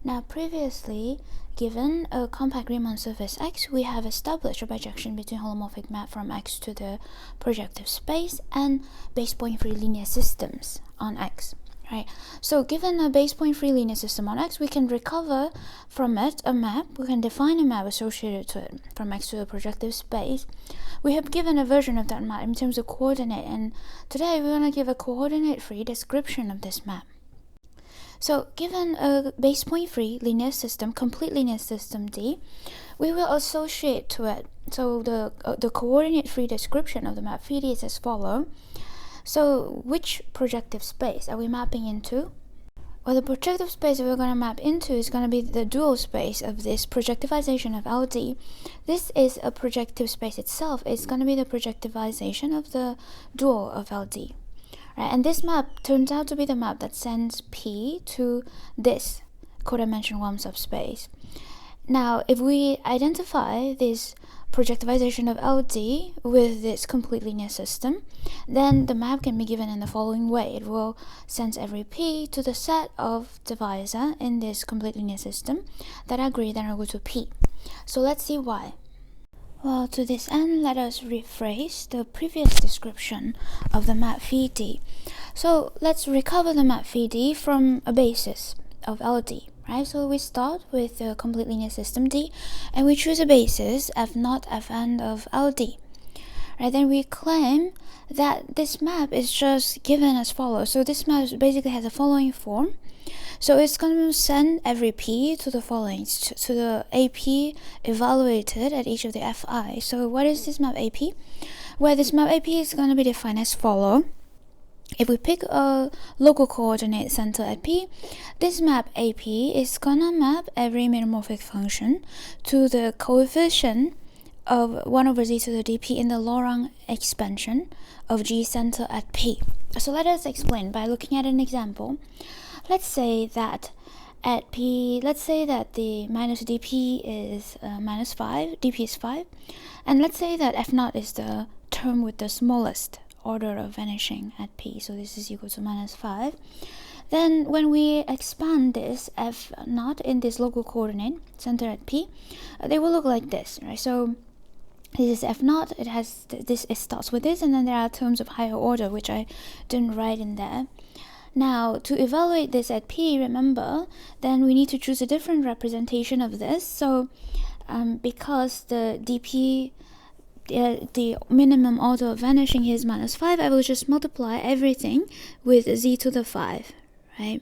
Now previously, given a compact Riemann surface X, we have established a bijection between holomorphic map from X to the projective space and base point free linear systems on X. Right. So given a base point free linear system on X, we can recover from it a map. We can define a map associated to it from X to the projective space. We have given a version of that map in terms of coordinate, and today we want to give a coordinate free description of this map. So given a base point free linear system, complete linear system D, we will associate to it. So the coordinate free description of the map phi D is as follows. So which projective space are we mapping into? Well, the projective space we're going to map into is going to be the dual space of this projectivization of LD. This is a projective space itself. It's going to be the projectivization of the dual of LD. Right, and this map turns out to be the map that sends P to this codimension 1 subspace. Now, if we identify this projectivization of LD with this complete linear system, then the map can be given in the following way. It will send every P to the set of divisor in this complete linear system that are greater than or equal to P. So let's see why. Well, to this end, let us rephrase the previous description of the map phi D. So let's recover the map phi D from a basis of LD, right? So we start with the complete linear system D, and we choose a basis f0 fn of LD. Right, then we claim that this map is just given as follows. So this map basically has the following form. So it's going to send every P to the following, to the AP evaluated at each of the Fi. So what is this map AP? Well, this map AP is going to be defined as follow. If we pick a local coordinate center at P, this map AP is going to map every metamorphic function to the coefficient of 1 over z to the dp in the Laurent expansion of G center at P. So let us explain by looking at an example. Let's say that at P, let's say that the minus dp is minus 5, dp is 5, and let's say that f0 is the term with the smallest order of vanishing at P, so this is equal to minus 5. Then when we expand this f0 in this local coordinate center at P, they will look like this, right? So this is f0, it has this, it starts with this, and then there are terms of higher order which I didn't write in there. Now, to evaluate this at P, remember, then we need to choose a different representation of this. So, because the dp, the minimum order of vanishing here is minus 5, I will just multiply everything with z to the 5, right?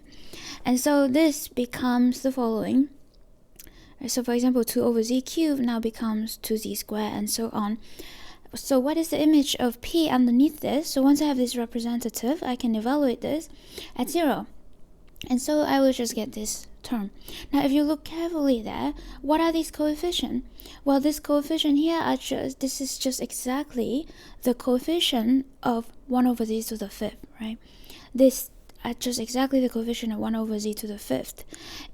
And so this becomes the following. So, for example, 2 over z cubed now becomes 2z squared, and so on. So what is the image of P underneath this? So once I have this representative, I can evaluate this at 0. And so I will just get this term. Now if you look carefully there, what are these coefficients? Well, this coefficient here are this is just exactly the coefficient of 1 over z to the 5th, right? This are just exactly the coefficient of 1 over z to the 5th.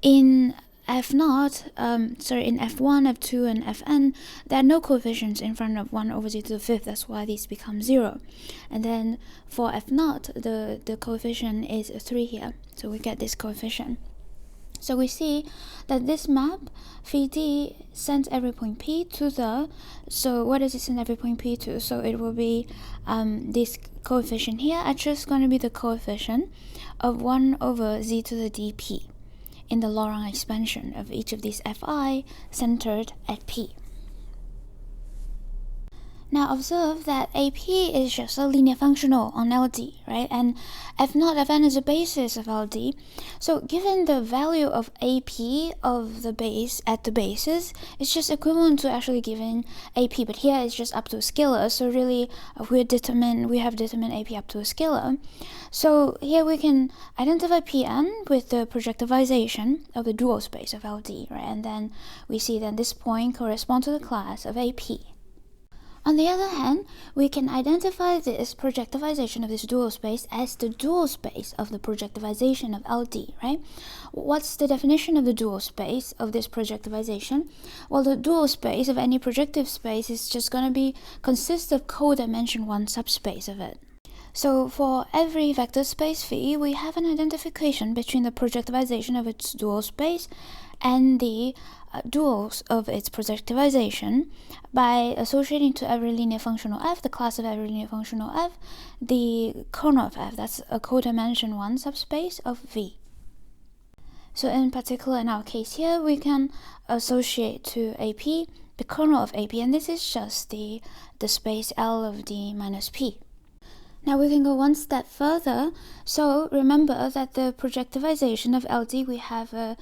In f0, in f1, f2, and fn, there are no coefficients in front of 1 over z to the 5th. That's why these become 0. And then for f0, the coefficient is 3 here. So we get this coefficient. So we see that this map, phi D, sends every point P to the, so what does it send every point P to? So it will be this coefficient here are just going to be the coefficient of 1 over z to the dp in the Laurent expansion of each of these Fi centered at P. Now observe that AP is just a linear functional on LD, right? And f0 fn is a basis of LD. So given the value of AP of the base at the basis, it's just equivalent to actually giving AP, but here it's just up to a scalar. So really we have determined AP up to a scalar. So here we can identify Pn with the projectivization of the dual space of LD, right? And then we see that this point corresponds to the class of AP. On the other hand, we can identify this projectivization of this dual space as the dual space of the projectivization of LD, right? What's the definition of the dual space of this projectivization? Well, the dual space of any projective space is just going to consist of codimension 1 subspace of it. So for every vector space V, we have an identification between the projectivization of its dual space and the duals of its projectivization by associating to every linear functional f, the class of every linear functional f, the kernel of f. That's a codimension 1 subspace of V. So in particular, in our case here, we can associate to AP the kernel of AP, and this is just the space L of D minus P. Now we can go one step further. So remember that the projectivization of LD, we have a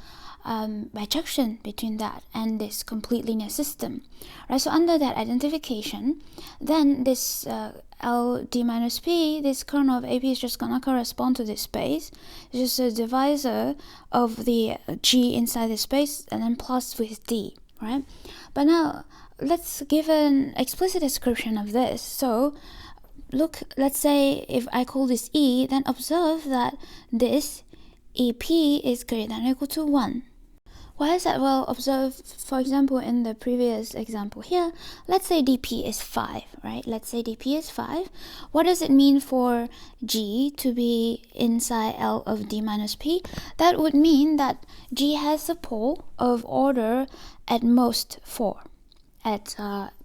bijection between that and this complete linear system, right? So under that identification, then this LD minus P, this kernel of AP is just gonna correspond to this space. It's just a divisor of the G inside the space and then plus with D, right? But now let's give an explicit description of this. So look, let's say if I call this E, then observe that this EP is greater than or equal to 1. Why is that? Well, observe, for example, in the previous example here, let's say dp is 5, right? Let's say dp is 5. What does it mean for G to be inside L of D minus P? That would mean that G has a pole of order at most 4 at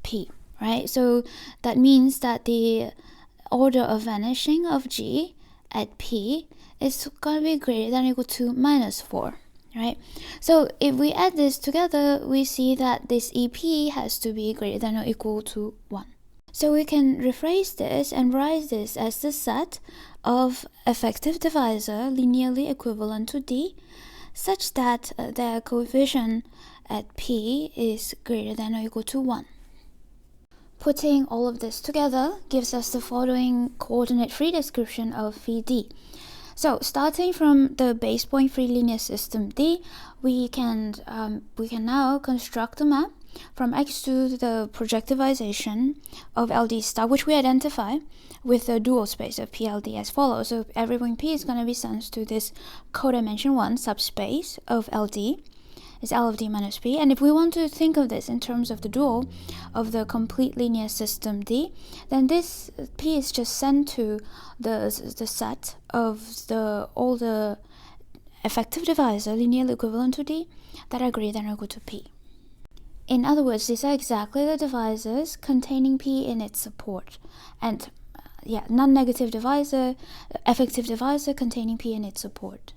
P, right? So that means that the order of vanishing of G at P is going to be greater than or equal to minus 4. Right? So if we add this together, we see that this EP has to be greater than or equal to 1. So we can rephrase this and write this as the set of effective divisor linearly equivalent to D, such that their coefficient at P is greater than or equal to 1. Putting all of this together gives us the following coordinate-free description of VD. So starting from the base point free linear system D, we can now construct a map from X to the projectivization of LD star, which we identify with the dual space of PLD as follows. So every point P is going to be sent to this codimension 1 subspace of LD. Is L of D minus P, and if we want to think of this in terms of the dual of the complete linear system D, then this P is just sent to the set of all the effective divisor linearly equivalent to D that are greater than or equal to P. In other words, these are exactly the divisors containing P in its support, and non-negative divisor, effective divisor containing P in its support.